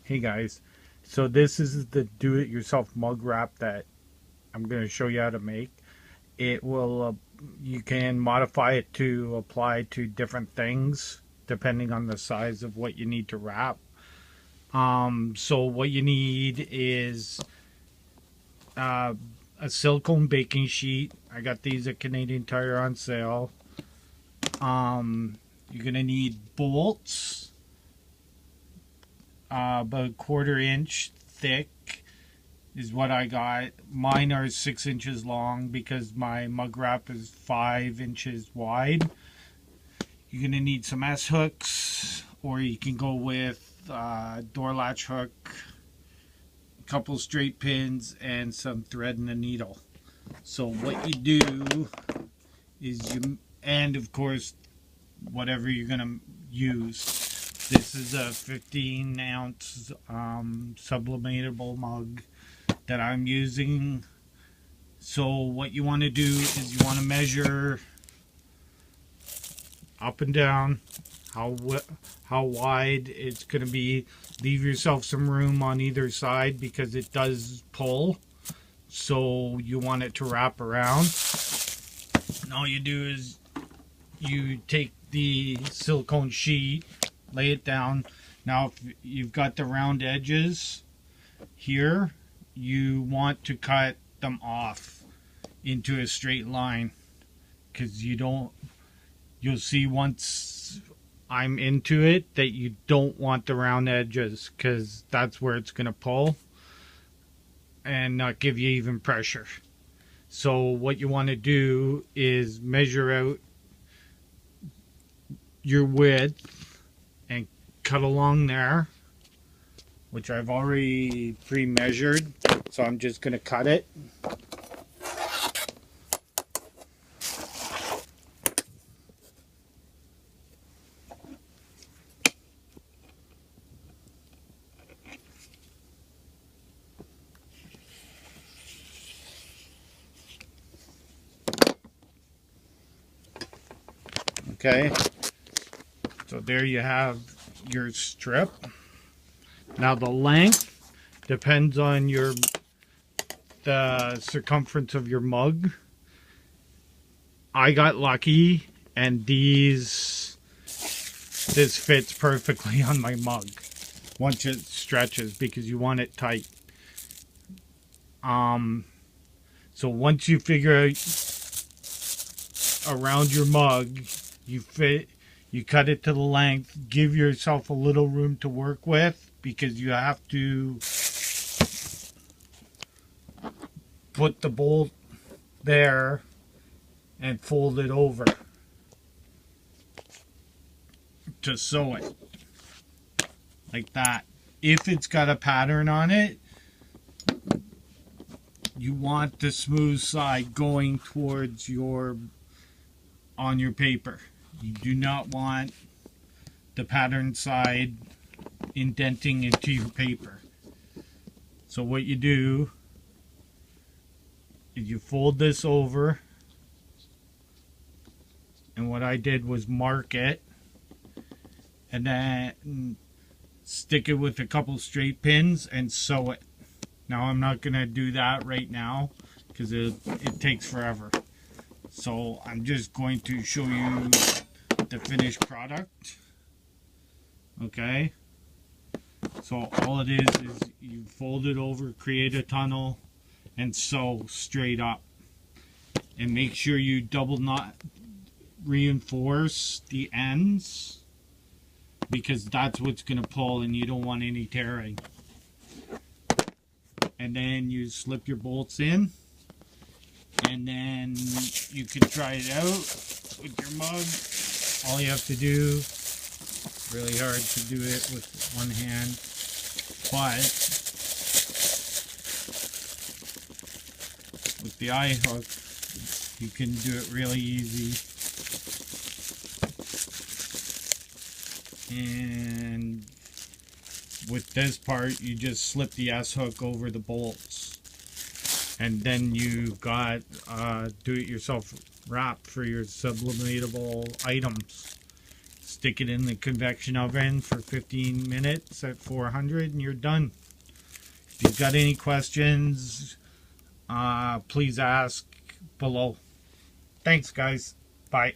Hey guys, so this is the do-it-yourself mug wrap that I'm going to show you how to make. It will, you can modify it to apply to different things depending on the size of what you need to wrap. So what you need is uh, a silicone baking sheet. I got these at Canadian Tire on sale. You're going to need bolts. About a 1/4 inch thick is what I got. Mine are 6 inches long because my mug wrap is 5 inches wide. You're going to need some S hooks, or you can go with door latch hook, a couple straight pins, and some thread and a needle. So what you do is and of course, whatever you're going to use. This is a 15-ounce sublimatable mug that I'm using. So what you want to do is you want to measure up and down how wide it's going to be. Leave yourself some room on either side because it does pull. So you want it to wrap around. And all you do is you take the silicone sheet, lay it down. Now if you've got the round edges here, you want to cut them off into a straight line, because you'll see once I'm into it that you don't want the round edges, because that's where it's going to pull and not give you even pressure. So what you want to do is measure out your width and cut along there, which I've already pre-measured, so I'm just going to cut it. Okay, so there you have your strip. Now the length depends on the circumference of your mug. I got lucky and this fits perfectly on my mug once it stretches, because you want it tight. So once you figure out around your mug, you cut it to the length, give yourself a little room to work with, because you have to put the bolt there and fold it over to sew it like that. If it's got a pattern on it, you want the smooth side going towards on your paper. You do not want the pattern side indenting into your paper. So what you do is you fold this over, and what I did was mark it and then stick it with a couple straight pins and sew it. Now I'm not going to do that right now because it takes forever. So I'm just going to show you the finished product. Okay, so all it is you fold it over, create a tunnel, and sew straight up. And make sure you double knot reinforce the ends, because that's what's going to pull and you don't want any tearing. And then you slip your bolts in, and then you can try it out with your mug. All you have to do, really hard to do it with one hand, but with the eye hook you can do it really easy. And with this part, you just slip the S hook over the bolts, and then you got do-it-yourself wrap for your sublimatable items. It's stick it in the convection oven for 15 minutes at 400 and you're done. If you've got any questions, please ask below. Thanks, guys. Bye.